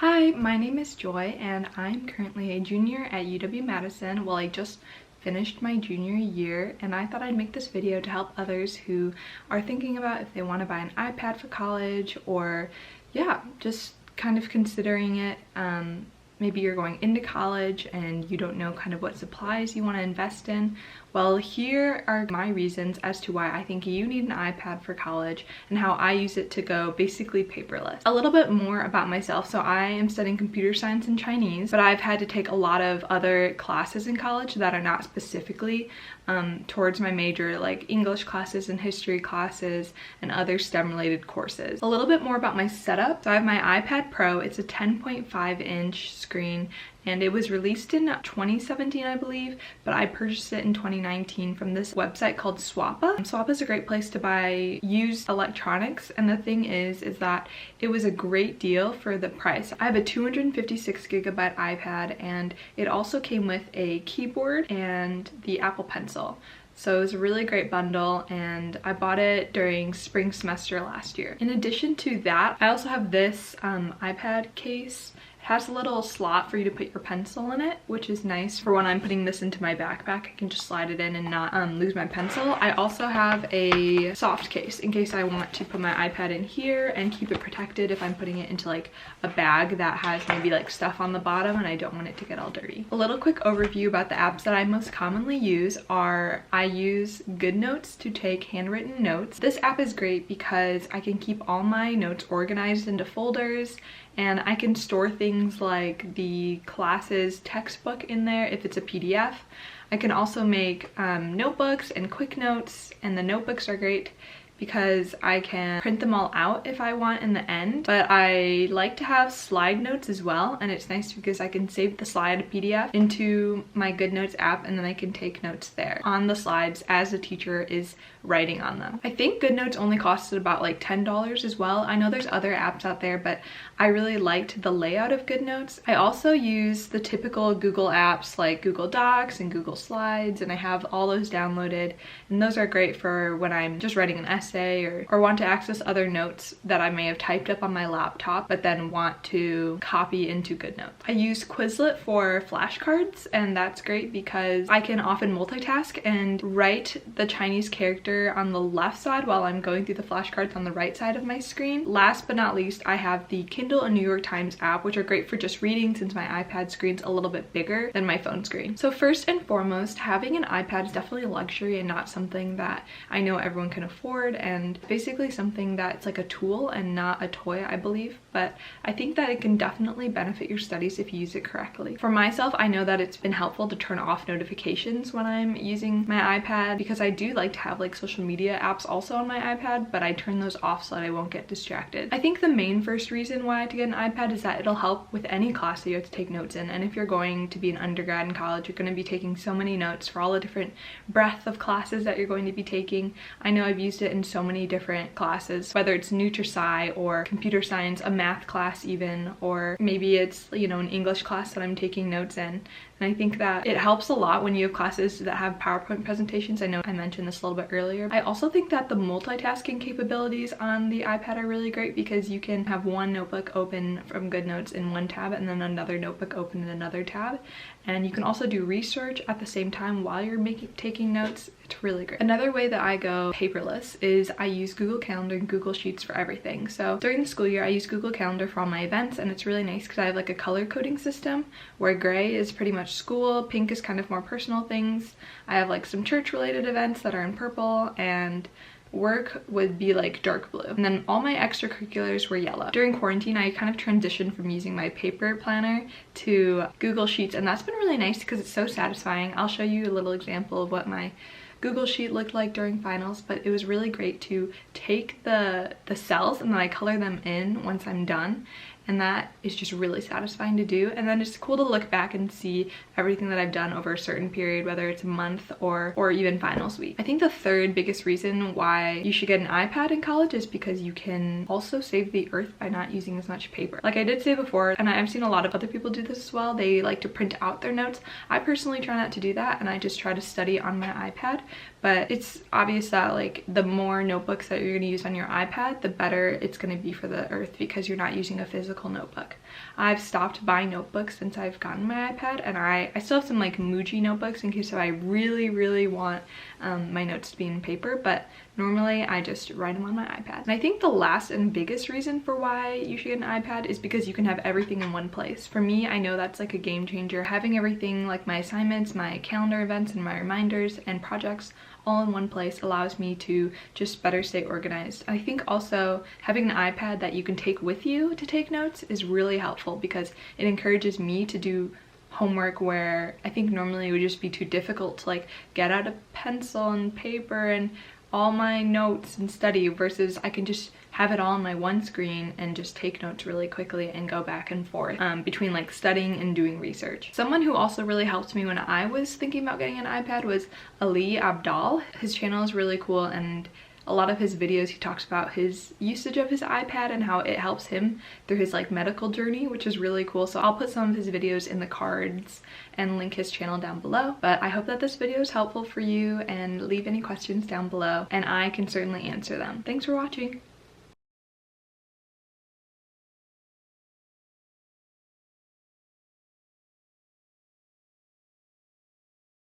Hi, my name is Joy and I'm currently a junior at UW-Madison. Well, I just finished my junior year and I thought I'd make this video to help others who are thinking about if they want to buy an iPad for college or just kind of considering it. Maybe you're going into college and you don't know kind of what supplies you want to invest in. Well, here are my reasons as to why I think you need an iPad for college and how I use it to go basically paperless. A little bit more about myself. So I am studying computer science and Chinese, but I've had to take a lot of other classes in college that are not specifically towards my major, like English classes and history classes and other STEM related courses. A little bit more about my setup. So I have my iPad Pro. It's a 10.5-inch screen and it was released in 2017, I believe, but I purchased it in 2019 from this website called Swappa. Swappa is a great place to buy used electronics, and the thing is that it was a great deal for the price. I have a 256GB iPad and it also came with a keyboard and the Apple Pencil. So it was a really great bundle and I bought it during spring semester last year. In addition to that, I also have this iPad case. It has a little slot for you to put your pencil in it, which is nice for when I'm putting this into my backpack. I can just slide it in and not lose my pencil. I also have a soft case in case I want to put my iPad in here and keep it protected if I'm putting it into like a bag that has maybe like stuff on the bottom and I don't want it to get all dirty. A little quick overview about the apps that I most commonly use are I use GoodNotes to take handwritten notes. This app is great because I can keep all my notes organized into folders and I can store things like the class's textbook in there if it's a PDF. I can also make notebooks and quick notes, and the notebooks are great because I can print them all out if I want in the end. But I like to have slide notes as well, and it's nice because I can save the slide PDF into my GoodNotes app and then I can take notes there on the slides as the teacher is writing on them. I think GoodNotes only costed about like $10 as well. I know there's other apps out there, but I really liked the layout of GoodNotes. I also use the typical Google apps like Google Docs and Google Slides, and I have all those downloaded, and those are great for when I'm just writing an essay or want to access other notes that I may have typed up on my laptop but then want to copy into GoodNotes. I use Quizlet for flashcards, and that's great because I can often multitask and write the Chinese character on the left side while I'm going through the flashcards on the right side of my screen. Last but not least, I have the Kindle and New York Times app, which are great for just reading since my iPad screen's a little bit bigger than my phone screen. So first and foremost, having an iPad is definitely a luxury and not something that I know everyone can afford, and basically something that's like a tool and not a toy, I believe. But I think that it can definitely benefit your studies if you use it correctly. For myself, I know that it's been helpful to turn off notifications when I'm using my iPad because I do like to have like social media apps also on my iPad, but I turn those off so that I won't get distracted. I think the main first reason why to get an iPad is that it'll help with any class that you have to take notes in. And if you're going to be an undergrad in college, you're going to be taking so many notes for all the different breadth of classes that you're going to be taking. I know I've used it in so many different classes, whether it's Nutri-Sci or computer science, a math class even, or maybe it's, you know, an English class that I'm taking notes in. And I think that it helps a lot when you have classes that have PowerPoint presentations. I know I mentioned this a little bit earlier. I also think that the multitasking capabilities on the iPad are really great because you can have one notebook open from GoodNotes in one tab and then another notebook open in another tab. And you can also do research at the same time while you're taking notes. It's really great. Another way that I go paperless is I use Google Calendar and Google Sheets for everything. So during the school year, I use Google Calendar for all my events, and it's really nice because I have like a color coding system where gray is pretty much school, pink is kind of more personal things. I have like some church related events that are in purple, and work would be like dark blue, and then all my extracurriculars were yellow. During quarantine, I kind of transitioned from using my paper planner to Google Sheets, and that's been really nice because it's so satisfying. I'll show you a little example of what my Google Sheet looked like during finals, but it was really great to take the cells and then I color them in once I'm done, and that is just really satisfying to do. And then it's cool to look back and see everything that I've done over a certain period, whether it's a month or even finals week. I think the third biggest reason why you should get an iPad in college is because you can also save the earth by not using as much paper. Like I did say before, and I've seen a lot of other people do this as well, they like to print out their notes. I personally try not to do that, and I just try to study on my iPad. But it's obvious that like the more notebooks that you're going to use on your iPad, the better it's going to be for the earth because you're not using a physical physical notebook. I've stopped buying notebooks since I've gotten my iPad, and I still have some like Muji notebooks in case if I really want my notes to be in paper, but normally I just write them on my iPad. And I think the last and biggest reason for why you should get an iPad is because you can have everything in one place. For me, I know that's like a game changer. Having everything like my assignments, my calendar events, and my reminders and projects all in one place allows me to just better stay organized. I think also having an iPad that you can take with you to take notes is really helpful because it encourages me to do homework where I think normally it would just be too difficult to like get out a pencil and paper and all my notes and study, versus I can just have it all on my one screen and just take notes really quickly and go back and forth between like studying and doing research. Someone who also really helped me when I was thinking about getting an iPad was Ali Abdal. His channel is really cool, and a lot of his videos he talks about his usage of his iPad and how it helps him through his like medical journey, which is really cool. So I'll put some of his videos in the cards and link his channel down below. But I hope that this video is helpful for you, and leave any questions down below and I can certainly answer them. Thanks for watching.